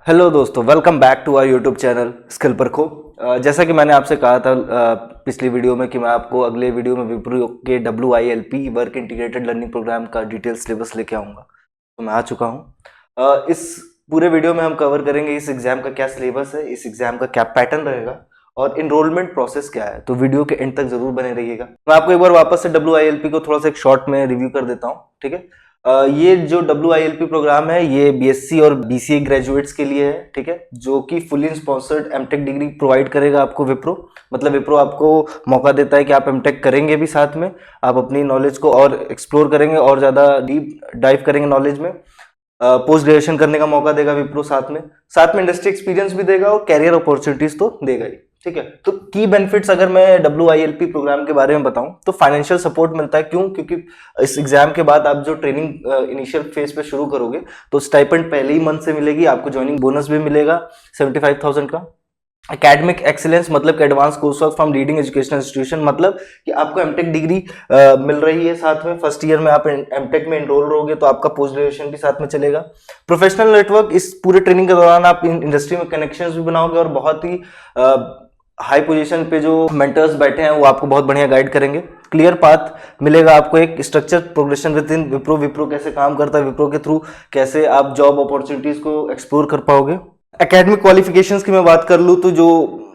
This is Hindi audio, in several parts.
हेलो दोस्तों, welcome back to our YouTube channel skill परखो। जैसा कि मैंने आपसे कहा था पिछली वीडियो में कि मैं आपको अगले वीडियो में विप्रो के WILP work integrated learning program का डिटेल सिलेबस लेके आऊँगा। तो मैं आ चुका हूँ। इस पूरे वीडियो में हम कवर करेंगे इस एग्ज़ाम का क्या सिलेबस है, इस एग्ज़ाम का क्या पैटर्न रहेगा और इनरोलमेंट प्रोसेस क्या है। तो वीडियो के एंड तक जरूर बने रहिएगा। मैं आपको एक बार वापस से WILP को थोड़ा सा एक शॉर्ट में रिव्यू कर देता हूँ, ठीक है। ये जो WILP प्रोग्राम है ये BSc और BCA ग्रेजुएट्स के लिए है, ठीक है, जो कि fully sponsored MTech degree provide करेगा आपको विप्रो। मतलब विप्रो आपको मौका देता है कि आप एमटेक करेंगे भी, साथ में आप अपनी नॉलेज को और एक्सप्लोर करेंगे और ज़्यादा डीप डाइव करेंगे नॉलेज में। पोस्ट ग्रेजुएशन करने का मौका देगा विप्रो, साथ में इंडस्ट्री एक्सपीरियंस भी देगा और कैरियर अपॉर्चुनिटीज तो देगा ही, ठीक है। तो की बेनिफिट्स अगर मैं WILP प्रोग्राम के बारे में बताऊं तो फाइनेंशियल सपोर्ट मिलता है। क्यों? क्योंकि इस एग्जाम के बाद आप जो ट्रेनिंग इनिशियल फेज पे शुरू करोगे तो स्टाइपेंड पहले ही मंथ से मिलेगी, आपको ज्वाइनिंग बोनस भी मिलेगा 75,000 का। एकेडमिक एक्सीलेंस मतलब कि advance course work from leading educational institution, मतलब कि आपको एमटेक डिग्री मिल रही है। साथ में फर्स्ट ईयर में आप एमटेक में एनरोल रहोगे तो आपका पोस्ट ग्रेजुएशन भी साथ में चलेगा। प्रोफेशनल नेटवर्क, इस पूरे ट्रेनिंग के दौरान आप इंडस्ट्री में कनेक्शंस भी बनाओगे और बहुत ही हाई पोजीशन पे जो मेंटर्स बैठे हैं वो आपको बहुत बढ़िया गाइड करेंगे। क्लियर पाथ मिलेगा आपको, एक structure progression with in Wipro कैसे काम करता है, विप्रो के थ्रू कैसे आप जॉब अपॉर्चुनिटीज को एक्सप्लोर कर पाओगे। एकेडमिक क्वालिफिकेशंस की मैं बात कर लूँ तो जो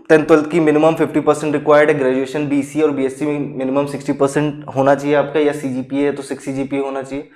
10th-12th की मिनिमम 50% रिक्वायर्ड है। ग्रेजुएशन BC और BSc में मिनिमम 60% होना चाहिए आपका, या CGPA है तो 6 CGPA होना चाहिए।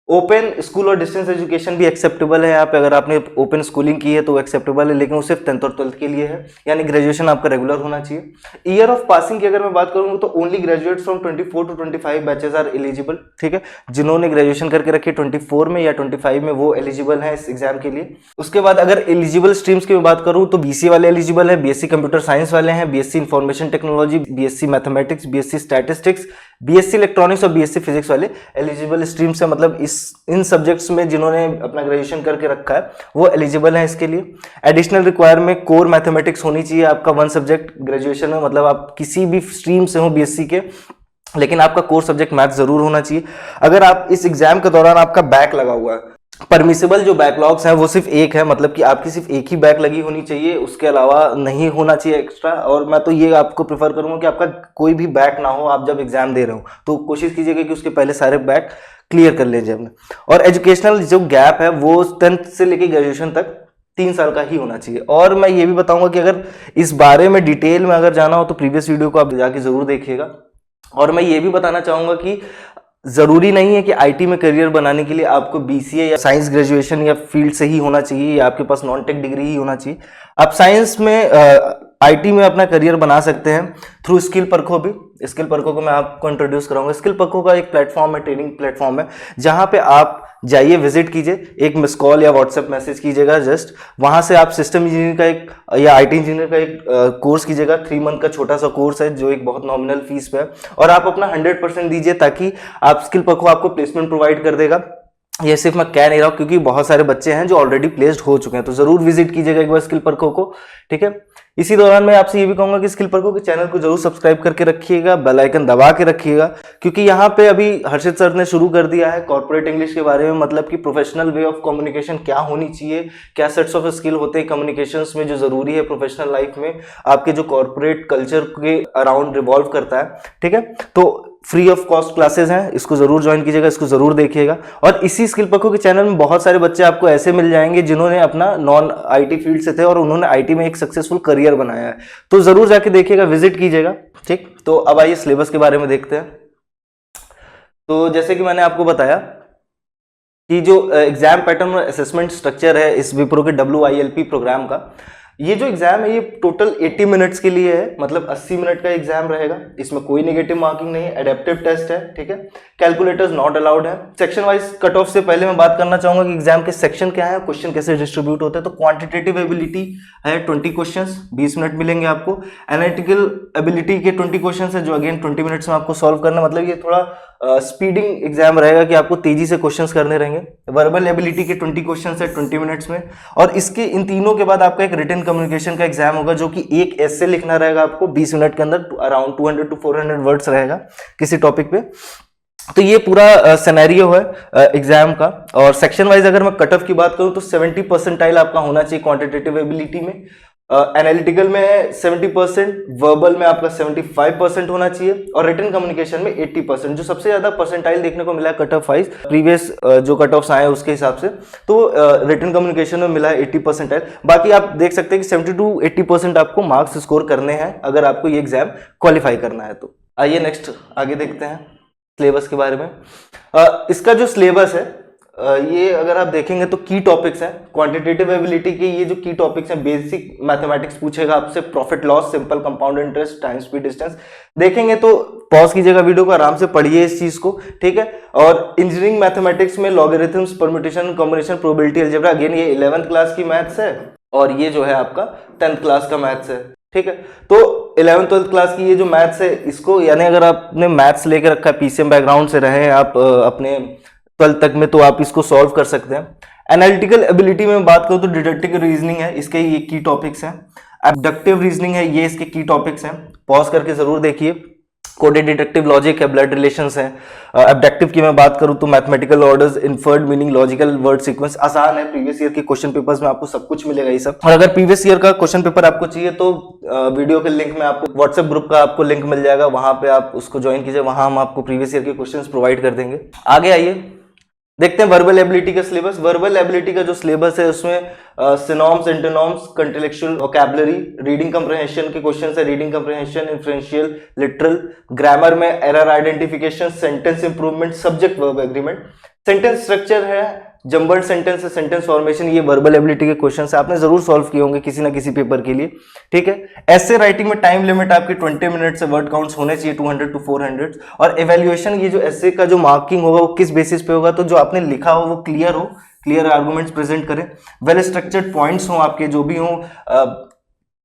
ओपन स्कूल और डिस्टेंस एजुकेशन भी एक्सेप्टेबल है यहाँ पे। अगर आपने ओपन स्कूलिंग की है तो एक्सेप्टेबल है, लेकिन वो सिर्फ 10th और 12th के लिए है, यानी ग्रेजुएशन आपका रेगुलर होना चाहिए। ईयर ऑफ पासिंग की अगर मैं बात करूँ तो only graduates from 24 to 25 batches are eligible, ठीक है। जिन्होंने ग्रेजुएशन करके रखी 24 में या 25 में वो एलिजिबल है इस एग्जाम के लिए। उसके बाद अगर एलिजिबल स्ट्रीम्स की मैं बात करूँ तो BC वाले एलिजिबल है, BSc कंप्यूटर साइंस वाले हैं, BSc information technology, BSc mathematics, BSc statistics, BSc electronics और BSc फिजिक्स वाले एलिजिबल स्ट्रीम्स है। मतलब इन सब्जेक्ट्स में जिन्होंने अपना ग्रेजुएशन करके रखा है वो एलिजिबल है इसके लिए। एडिशनल रिक्वायरमेंट कोर मैथमेटिक्स होनी चाहिए आपका 1 सब्जेक्ट ग्रेजुएशन में। मतलब आप किसी भी स्ट्रीम से हो BSc के, लेकिन आपका कोर सब्जेक्ट मैथ जरूर होना चाहिए। अगर आप इस एग्जाम के दौरान आपका बैक लगा हुआ है, परमिसेबल जो बैकलॉग्स हैं वो सिर्फ एक है, मतलब कि आपकी सिर्फ एक ही बैक लगी होनी चाहिए, उसके अलावा नहीं होना चाहिए एक्स्ट्रा। और मैं तो ये आपको प्रेफर करूंगा कि आपका कोई भी बैक ना हो आप जब एग्जाम दे रहे हो, तो कोशिश कीजिएगा कि उसके पहले सारे बैक क्लियर कर लीजिए आपने। और एजुकेशनल जो गैप है वो 10th से लेकर ग्रेजुएशन तक 3 साल का ही होना चाहिए। और मैं ये भी बताऊंगा कि अगर इस बारे में डिटेल में अगर जाना हो तो प्रीवियस वीडियो को आप जाके जरूर देखिएगा। और मैं ये भी बताना चाहूंगा कि जरूरी नहीं है कि IT में करियर बनाने के लिए आपको BCA या साइंस ग्रेजुएशन या फील्ड से ही होना चाहिए, या आपके पास नॉन टेक डिग्री ही होना चाहिए। आप साइंस में IT में अपना करियर बना सकते हैं थ्रू स्किल परखो भी। स्किल परखो को मैं आपको इंट्रोड्यूस कराऊंगा। स्किल परखो का एक प्लेटफॉर्म है, ट्रेनिंग प्लेटफॉर्म है, जहां पे आप जाइए, विजिट कीजिए, एक मिस कॉल या व्हाट्सएप मैसेज कीजिएगा जस्ट। वहां से आप सिस्टम इंजीनियर का एक या IT इंजीनियर का एक कोर्स कीजिएगा। 3 मंथ का छोटा सा कोर्स है जो एक बहुत नॉमिनल फीस पे है, और आप अपना 100% दीजिए ताकि आप स्किल परखो आपको प्लेसमेंट प्रोवाइड कर देगा। ये सिर्फ मैं कह नहीं रहा हूँ, क्योंकि बहुत सारे बच्चे हैं जो ऑलरेडी प्लेस्ड हो चुके हैं। तो जरूर विजिट कीजिएगा एक बार स्किल परखो को, ठीक है। इसी दौरान मैं आपसे ये भी कहूंगा कि स्किल परखो के चैनल को जरूर सब्सक्राइब करके रखिएगा, बेल आइकन दबा के रखिएगा, क्योंकि यहाँ पे अभी हर्षित सर ने शुरू कर दिया है कॉर्पोरेट इंग्लिश के बारे में। मतलब कि प्रोफेशनल वे ऑफ कम्युनिकेशन क्या होनी चाहिए, क्या सेट्स ऑफ स्किल होते हैं कम्युनिकेशंस में जो जरूरी है प्रोफेशनल लाइफ में, आपके जो कॉर्पोरेट कल्चर के अराउंड रिवॉल्व करता है, ठीक है। तो फ्री ऑफ कॉस्ट क्लासेस हैं, इसको जरूर ज्वाइन कीजिएगा, इसको जरूर देखिएगा। और इसी स्किल परखो के चैनल में बहुत सारे बच्चे आपको ऐसे मिल जाएंगे जिन्होंने अपना नॉन IT फील्ड से थे और उन्होंने IT में एक सक्सेसफुल करियर बनाया है। तो जरूर जाके देखिएगा, विजिट कीजिएगा, ठीक। तो अब आइए सिलेबस के बारे में देखते हैं। तो जैसे कि मैंने आपको बताया कि जो एग्जाम पैटर्न और असेसमेंट स्ट्रक्चर है इस विप्रो के WILP प्रोग्राम का, ये जो एग्जाम है ये टोटल 80 मिनट्स के लिए है। मतलब 80 मिनट का एग्जाम रहेगा, इसमें कोई नेगेटिव मार्किंग नहीं है, एडेप्टिव टेस्ट है, ठीक है। कैलकुलेटर्स नॉट अलाउड है। सेक्शन वाइज कट ऑफ से पहले मैं बात करना चाहूंगा कि एग्जाम के सेक्शन क्या है, क्वेश्चन कैसे डिस्ट्रीब्यूट होते हैं। तो क्वांटिटेटिव एबिलिटी है 20 क्वेश्चंस, 20 मिनट मिलेंगे आपको। एनालिटिकल एबिलिटी के 20 क्वेश्चंस है जो अगेन 20 मिनट्स में आपको सॉल्व करना। मतलब ये थोड़ा स्पीडिंग एग्जाम रहेगा कि आपको तेजी से क्वेश्चंस करने रहेंगे। वर्बल एबिलिटी के 20 क्वेश्चंस है 20 मिनट्स में। और इसके इन तीनों के बाद आपका एक रिटन कम्युनिकेशन का एग्जाम होगा जो कि एक ऐसे लिखना रहेगा आपको 20 मिनट के अंदर, अराउंड 200 to 400 वर्ड्स रहेगा किसी टॉपिक पे। तो ये पूरा सिनेरियो है एग्जाम का। और सेक्शन वाइज अगर मैं कट ऑफ की बात करूं तो 70% आपका होना चाहिए क्वांटिटेटिव एबिलिटी में, एनालिटिकल में 70%, वर्बल में आपका 75% होना चाहिए, और रिटन कम्युनिकेशन में 80%। जो सबसे ज्यादा परसेंटाइल देखने को मिला है कट ऑफ वाइज प्रीवियस जो कट ऑफ्स आए उसके हिसाब से, तो रिटन कम्युनिकेशन में मिला है 80%। बाकी आप देख सकते हैं कि 70 to 80% आपको मार्क्स स्कोर करने हैं अगर आपको ये एग्जाम क्वालिफाई करना है तो। आइए नेक्स्ट आगे देखते हैं सिलेबस के बारे में। इसका जो सिलेबस है ये अगर आप देखेंगे तो की टॉपिक्स हैं क्वांटिटेटिव एबिलिटी के। ये जो की टॉपिक्स हैं, बेसिक मैथमेटिक्स पूछेगा आपसे, profit loss, simple compound interest, time speed distance. देखेंगे तो पॉज कीजिएगा वीडियो को, आराम से पढ़िए इस चीज को, ठीक है। और इंजीनियरिंग मैथमेटिक्स में logarithms, permutation, combination, probability, algebra, again ये 11th क्लास की मैथ्स है, और ये जो है आपका 10th क्लास का मैथ्स है, ठीक है। तो 11th 12th क्लास की ये जो मैथ्स है, इसको यानी अगर आपने मैथ्स लेके रखा है, पीसीएम बैकग्राउंड से रहे हैं आप अपने 12th तक में, तो आप इसको सॉल्व कर सकते हैं। एनालिटिकल एबिलिटी में बात करूं तो डिडक्टिव रीजनिंग है, इसके ये की टॉपिक्स हैं। एब्डक्टिव रीजनिंग है, ये इसके की टॉपिक्स हैं, पॉज करके जरूर देखिए। कोडेड डिडक्टिव लॉजिक है, ब्लड रिलेशंस है। एब्डक्टिव की मैं बात करूं तो mathematical orders, inferred meaning, logical word sequence, आसान है, प्रीवियस ईयर के क्वेश्चन पेपर्स में आपको सब कुछ मिलेगा ये सब। और अगर प्रीवियस ईयर का क्वेश्चन पेपर आपको चाहिए तो वीडियो के लिंक में आपको व्हाट्सएप ग्रुप का आपको लिंक मिल जाएगा, वहां पे आप उसको ज्वाइन कीजिए, वहां हम आपको प्रीवियस ईयर के क्वेश्चन प्रोवाइड कर देंगे। आगे आइए देखते हैं वर्बल एबिलिटी का सिलेबस। वर्बल एबिलिटी का जो सिलेबस है उसमें synonyms, antonyms, contextual vocabulary, reading comprehension के क्वेश्चन है, reading comprehension, inferential, literal, grammar में error identification, sentence improvement, subject verb agreement, sentence structure है, जंबल्ड सेंटेंस है, सेंटेंस फॉर्मेशन, ये वर्बल एबिलिटी के क्वेश्चन है, आपने जरूर सॉल्व किए होंगे किसी ना किसी पेपर के लिए, ठीक है। ऐसे राइटिंग में टाइम लिमिट आपकी 20 मिनट से, वर्ड काउंट्स होने चाहिए 200 to 400, और एवेल्युएशन, ये जो ऐसे का जो मार्किंग होगा वो किस बेसिस पे होगा, तो जो आपने लिखा हो वो क्लियर हो, क्लियर आर्गुमेंट्स प्रेजेंट करें, वेल स्ट्रक्चर्ड पॉइंट्स हो आपके, जो भी हो,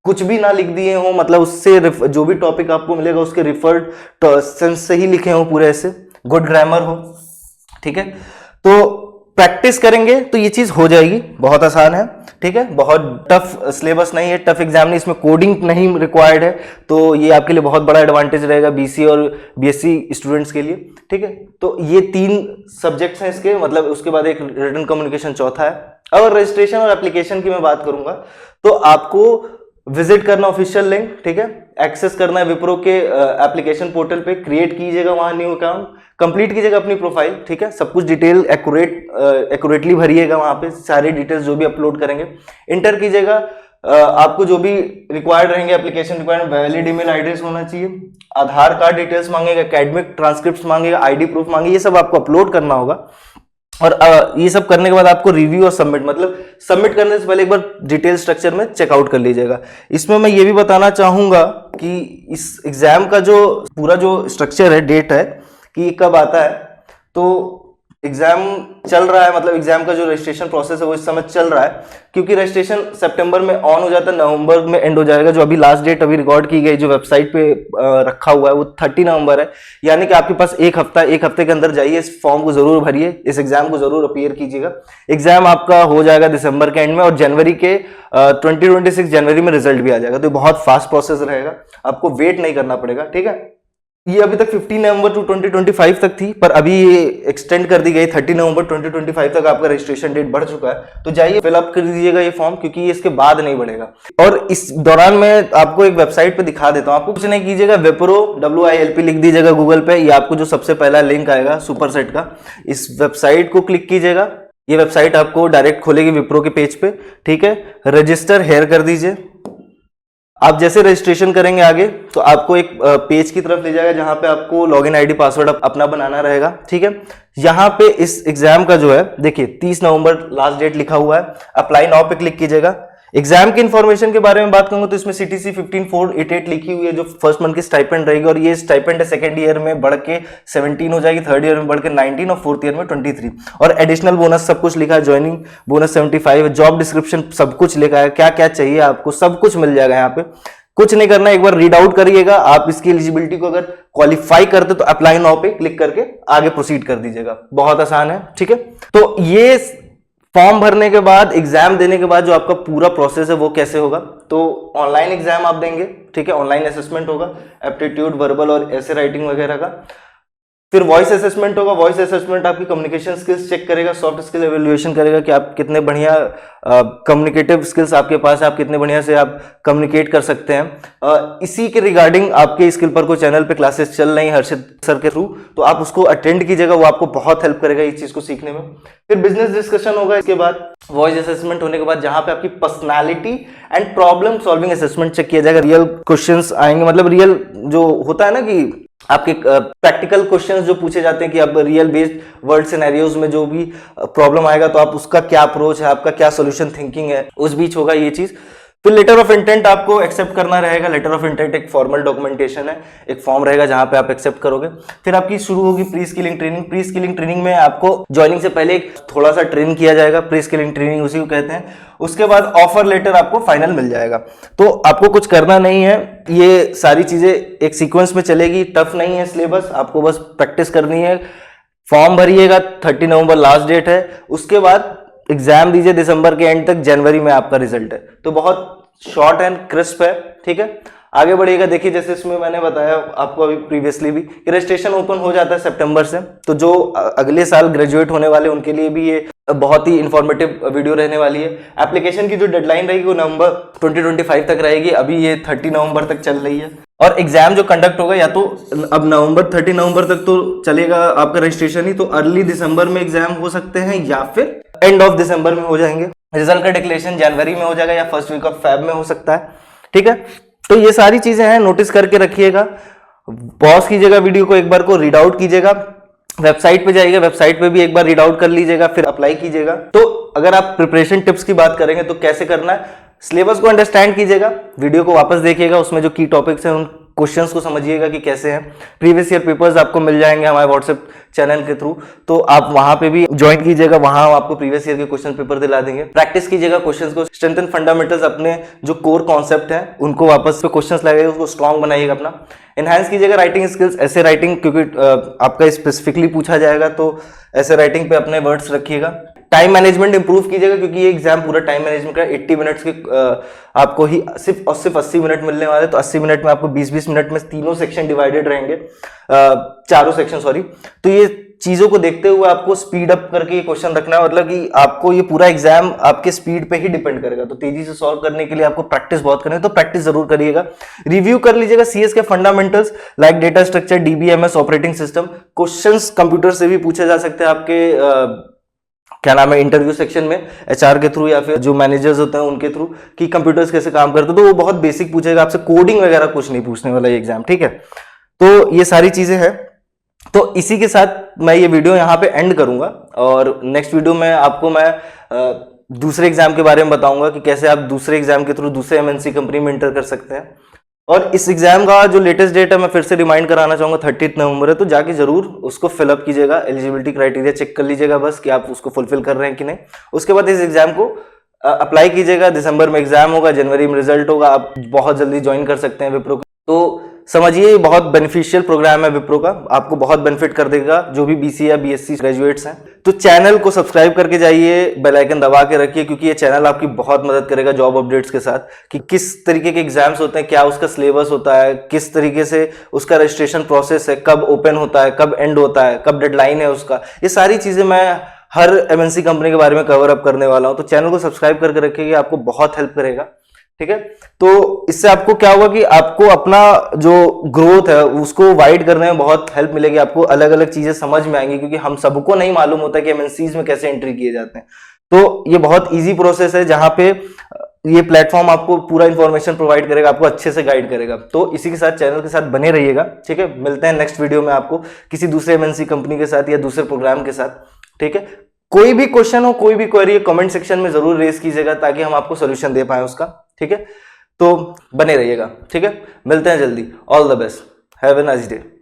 कुछ भी ना लिख दिए हो, मतलब उससे जो भी टॉपिक आपको मिलेगा उसके रिफर्ड सेंस से ही लिखे हो पूरे, ऐसे गुड ग्रामर हो, ठीक है। तो प्रैक्टिस करेंगे तो ये चीज हो जाएगी, बहुत आसान है, ठीक है। बहुत टफ सिलेबस नहीं है, टफ एग्जाम नहीं, इसमें कोडिंग नहीं रिक्वायर्ड है, तो ये आपके लिए बहुत बड़ा एडवांटेज रहेगा बीसी और बीएससी स्टूडेंट्स के लिए, ठीक है। तो ये 3 सब्जेक्ट्स हैं इसके, मतलब उसके बाद एक रिटन कम्युनिकेशन चौथा है। और रजिस्ट्रेशन और एप्लीकेशन की मैं बात करूंगा तो आपको विजिट करना ऑफिशियल लिंक, ठीक है, एक्सेस करना है विप्रो के एप्लीकेशन पोर्टल पे, क्रिएट कीजिएगा वहां न्यू अकाउंट, कंप्लीट कीजिएगा अपनी प्रोफाइल, ठीक है, सब कुछ डिटेल एक्यूरेटली भरिएगा वहां पे, सारी डिटेल्स जो भी अपलोड करेंगे इंटर कीजिएगा। आपको जो भी रिक्वायर्ड रहेंगे application requirement, valid email address होना चाहिए, आधार कार्ड डिटेल्स मांगेगा, एकेडमिक ट्रांसक्रिप्ट मांगेगा, आईडी प्रूफ मांगेगा, ये सब आपको अपलोड करना होगा। और ये सब करने के बाद आपको रिव्यू और सबमिट, मतलब सबमिट करने से पहले एक बार डिटेल स्ट्रक्चर में चेकआउट कर लीजिएगा। इसमें मैं ये भी बताना चाहूंगा कि इस एग्जाम का जो पूरा जो स्ट्रक्चर है, डेट है कि ये कब आता है, तो एग्जाम चल रहा है, मतलब एग्जाम का जो रजिस्ट्रेशन प्रोसेस है वो इस समय चल रहा है, क्योंकि रजिस्ट्रेशन सितंबर में ऑन हो जाता है, नवंबर में एंड हो जाएगा। जो अभी लास्ट डेट अभी रिकॉर्ड की गई जो वेबसाइट पे रखा हुआ है वो 30 नवंबर है, यानी कि आपके पास एक हफ्ते के अंदर जाइए, इस फॉर्म को जरूर भरिए, इस एग्जाम को जरूर अपीयर कीजिएगा। एग्जाम आपका हो जाएगा दिसंबर के एंड में, और जनवरी के 2026 जनवरी में रिजल्ट भी आ जाएगा, तो बहुत फास्ट प्रोसेस रहेगा, आपको वेट नहीं करना पड़ेगा, ठीक है। ये अभी तक 15 नवंबर 2025 तक थी, पर अभी ये एक्सटेंड कर दी गई 30 नवंबर 2025 तक आपका रजिस्ट्रेशन डेट बढ़ चुका है। तो जाइए फिलअप कर दीजिएगा ये फॉर्म, क्योंकि ये इसके बाद नहीं बढ़ेगा। और इस दौरान मैं आपको एक वेबसाइट पे दिखा देता हूँ, आपको कुछ नहीं कीजिएगा, विप्रो WILP लिख दीजिएगा गूगल पे, ये आपको जो सबसे पहला लिंक आएगा सुपरसेट का, इस वेबसाइट को क्लिक कीजिएगा। ये वेबसाइट आपको डायरेक्ट खोलेगी विप्रो के पेज पे, ठीक है। रजिस्टर हेयर कर दीजिए। आप जैसे रजिस्ट्रेशन करेंगे आगे तो आपको एक पेज की तरफ ले जाएगा जहां पे आपको लॉगिन आईडी पासवर्ड अपना बनाना रहेगा, ठीक है। यहां पे इस एग्जाम का जो है देखिए 30 नवंबर लास्ट डेट लिखा हुआ है, अप्लाई नाउ पे क्लिक कीजिएगा। एग्जाम की इन्फॉर्मेशन के बारे में बात करूंगा तो इसमें CTC 15488 लिखी हुई है, जो फर्स्ट मंथ की स्टाइपेंड रहेगी, और ये स्टाइपेंड है सेकंड ईयर में बढ़ के 17 हो जाएगी, थर्ड ईयर में बढ़ के 19 और फोर्थ ईयर में 23, और एडिशनल बोनस सब कुछ लिखा है, ज्वाइनिंग बोनस 75 है, जॉब डिस्क्रिप्शन सब कुछ लिखा है, क्या क्या चाहिए आपको सब कुछ मिल जाएगा यहाँ पे। कुछ नहीं करना, एक बार रीड आउट करिएगा। आप इसकी एलिजिबिलिटी को अगर क्वालिफाई करते तो अप्लाई नाउ पे क्लिक करके आगे प्रोसीड कर दीजिएगा, बहुत आसान है, ठीक है। तो ये फॉर्म भरने के बाद एग्जाम देने के बाद जो आपका पूरा प्रोसेस है वो कैसे होगा, तो ऑनलाइन एग्जाम आप देंगे, ठीक है, ऑनलाइन असेसमेंट होगा, एप्टीट्यूड, वर्बल और ऐसे राइटिंग वगैरह का। फिर वॉइस असेसमेंट होगा। वॉइस असेसमेंट आपकी कम्युनिकेशन स्किल्स चेक करेगा, सॉफ्ट स्किल एवेल्युएशन करेगा कि आप कितने बढ़िया कम्युनिकेटिव स्किल्स आपके पास है, आप कितने बढ़िया से आप कम्युनिकेट कर सकते हैं। इसी के रिगार्डिंग आपके स्किल पर को चैनल पे क्लासेस चल रही हैं हर्षित सर के थ्रू, तो आप उसको अटेंड कीजिएगा, वो आपको बहुत हेल्प करेगा इस चीज को सीखने में। फिर बिजनेस डिस्कशन होगा इसके बाद वॉइस असेसमेंट होने के बाद, जहां पे आपकी personality and problem solving assessment check किया जाएगा। रियल क्वेश्चंस आएंगे, मतलब रियल जो होता है ना कि आपके प्रैक्टिकल क्वेश्चंस जो पूछे जाते हैं कि अब रियल बेस्ड वर्ल्ड सिनेरियोज में जो भी प्रॉब्लम आएगा तो आप उसका क्या अप्रोच है, आपका क्या सॉल्यूशन थिंकिंग है, उस बीच होगा ये चीज। फिर लेटर ऑफ इंटेंट आपको एक्सेप्ट करना रहेगा। लेटर ऑफ इंटेंट एक फॉर्मल डॉक्यूमेंटेशन है, एक फॉर्म रहेगा जहां पे आप एक्सेप्ट करोगे। फिर आपकी शुरू होगी pre skilling training. Pre skilling training में आपको ज्वाइनिंग से पहले थोड़ा सा ट्रेन किया जाएगा, प्री स्किलिंग ट्रेनिंग उसी को कहते हैं। उसके बाद ऑफर लेटर आपको फाइनल मिल जाएगा। तो आपको कुछ करना नहीं है, ये सारी चीजें एक सीक्वेंस में चलेगी, टफ नहीं है सिलेबस, आपको बस प्रैक्टिस करनी है। फॉर्म भरिएगा, 30 नवंबर लास्ट डेट है। उसके बाद एग्जाम दीजिए दिसंबर के एंड तक, जनवरी में आपका रिजल्ट है। तो बहुत शॉर्ट एंड क्रिस्प है, ठीक है। आगे बढ़िएगा, देखिए जैसे इसमें मैंने बताया आपको अभी प्रीवियसली भी कि रजिस्ट्रेशन ओपन हो जाता है सितंबर से। तो जो अगले साल ग्रेजुएट होने वाले उनके लिए भी ये बहुत ही इंफॉर्मेटिव वीडियो रहने वाली है। एप्लीकेशन की जो डेडलाइन रहेगी वो नवंबर 2025 तक रहेगी, अभी ये 30 नवंबर तक चल रही है। और एग्जाम जो कंडक्ट होगा या तो अब नवंबर 30 नवंबर तक तो चलेगा आपका रजिस्ट्रेशन ही, तो अर्ली दिसंबर में एग्जाम हो सकते हैं या फिर एंड ऑफ दिसंबर में हो जाएंगे। रिजल्ट का डिक्लेरेशन जनवरी में हो जाएगा या फर्स्ट वीक ऑफ फेब में हो सकता है, ठीक है। तो ये सारी चीजें हैं, नोटिस करके रखिएगा। पॉज कीजिएगा वीडियो को, एक बार को रीड आउट कीजिएगा, वेबसाइट पे जाइएगा, वेबसाइट पे भी एक बार रीड आउट कर लीजिएगा, फिर अप्लाई कीजिएगा। तो अगर आप प्रिपरेशन टिप्स की बात करेंगे तो कैसे करना है, सिलेबस को अंडरस्टैंड कीजिएगा, वीडियो को वापस देखिएगा, उसमें जो की टॉपिक्स हैं उन क्वेश्चंस को समझिएगा कि कैसे हैं। प्रीवियस ईयर पेपर्स आपको मिल जाएंगे हमारे व्हाट्सएप चैनल के थ्रू, तो आप वहां पे भी ज्वाइन कीजिएगा, वहां हम आपको प्रीवियस ईयर के क्वेश्चन पेपर दिला देंगे। प्रैक्टिस कीजिएगा क्वेश्चंस को, स्ट्रेंथन फंडामेंटल्स, अपने जो कोर कॉन्सेप्ट है उनको वापस पे क्वेश्चंस लगाइएगा, उसको स्ट्रॉन्ग बनाइएगा अपना। एनहांस कीजिएगा राइटिंग स्किल्स, ऐसे राइटिंग क्योंकि आपका स्पेसिफिकली पूछा जाएगा तो ऐसे राइटिंग पे अपने वर्ड्स रखिएगा। टाइम मैनेजमेंट इंप्रूव कीजिएगा क्योंकि ये एग्जाम पूरा टाइम मैनेजमेंट का 80 मिनट्स के आपको ही सिर्फ 80 मिनट मिलने वाले, तो 80 मिनट में आपको 20-20 मिनट में तीनों सेक्शन डिवाइडेड रहेंगे, चारों सेक्शन सॉरी। तो ये चीजों को देखते हुए आपको स्पीड अप करके ये क्वेश्चन रखना है, मतलब कि आपको ये पूरा एग्जाम आपके स्पीड पे ही डिपेंड करेगा। तो तेजी से सॉल्व करने के लिए आपको प्रैक्टिस बहुत करनी है, तो प्रैक्टिस जरूर करिएगा। रिव्यू कर लीजिएगा सीएस के fundamentals like data structure, DBMS, operating system. Questions computer से भी पूछे जा सकते हैं आपके क्या नाम है इंटरव्यू सेक्शन में, एचआर के थ्रू या फिर जो मैनेजर्स होते हैं उनके थ्रू, कि कंप्यूटर्स कैसे काम करते हैं, तो वो बहुत बेसिक पूछेगा आपसे, कोडिंग वगैरह कुछ नहीं पूछने वाला ये एग्जाम, ठीक है। तो ये सारी चीजें हैं। तो इसी के साथ मैं ये वीडियो यहाँ पे एंड करूंगा, और नेक्स्ट वीडियो में आपको मैं दूसरे एग्जाम के बारे में बताऊंगा कि कैसे आप दूसरे एग्जाम के थ्रू दूसरे एमएनसी कंपनी में इंटर कर सकते हैं। और इस एग्जाम का जो लेटेस्ट डेट है मैं फिर से रिमाइंड कराना चाहूंगा, 30 नवंबर है, तो जाके जरूर उसको फिलअप कीजिएगा, एलिजिबिलिटी क्राइटेरिया चेक कर लीजिएगा बस कि आप उसको फुलफिल कर रहे हैं कि नहीं। उसके बाद इस एग्जाम को अप्लाई कीजिएगा। दिसंबर में एग्जाम होगा, जनवरी में रिजल्ट होगा, आप बहुत जल्दी ज्वाइन कर सकते हैं विप्रो को। तो समझिए बहुत बेनिफिशियल प्रोग्राम है विप्रो का, आपको बहुत बेनिफिट कर देगा जो भी बीसी या बीएससी ग्रेजुएट्स हैं। तो चैनल को सब्सक्राइब करके जाइए, बेल आइकन दबा के रखिए, क्योंकि ये चैनल आपकी बहुत मदद करेगा जॉब अपडेट्स के साथ, कि किस तरीके के एग्जाम्स होते हैं, क्या उसका सिलेबस होता है, किस तरीके से उसका रजिस्ट्रेशन प्रोसेस है, कब ओपन होता है, कब एंड होता है, कब डेडलाइन है उसका, ये सारी चीजें मैं हर एमएनसी कंपनी के बारे में कवर अप करने वाला हूं। तो चैनल को सब्सक्राइब करके रखिएगा, आपको बहुत हेल्प करेगा, ठीक है। तो इससे आपको क्या होगा कि आपको अपना जो ग्रोथ है उसको वाइड करने में बहुत हेल्प मिलेगी, आपको अलग अलग चीजें समझ में आएंगी, क्योंकि हम सबको नहीं मालूम होता कि एमएनसीज में कैसे एंट्री किए जाते हैं। तो ये बहुत इजी प्रोसेस है, जहां पे ये प्लेटफॉर्म आपको पूरा इंफॉर्मेशन प्रोवाइड करेगा, आपको अच्छे से गाइड करेगा। तो इसी के साथ चैनल के साथ बने रहिएगा, ठीक है। मिलते हैं नेक्स्ट वीडियो में आपको किसी दूसरे एमएनसी कंपनी के साथ या दूसरे प्रोग्राम के साथ, ठीक है। कोई भी क्वेश्चन हो, कोई भी क्वेरी हो, कमेंट सेक्शन में जरूर रेज कीजिएगा ताकि हम आपको सोल्यूशन दे पाए उसका, ठीक है। तो बने रहिएगा, ठीक है। मिलते हैं जल्दी। All the best, have a nice day.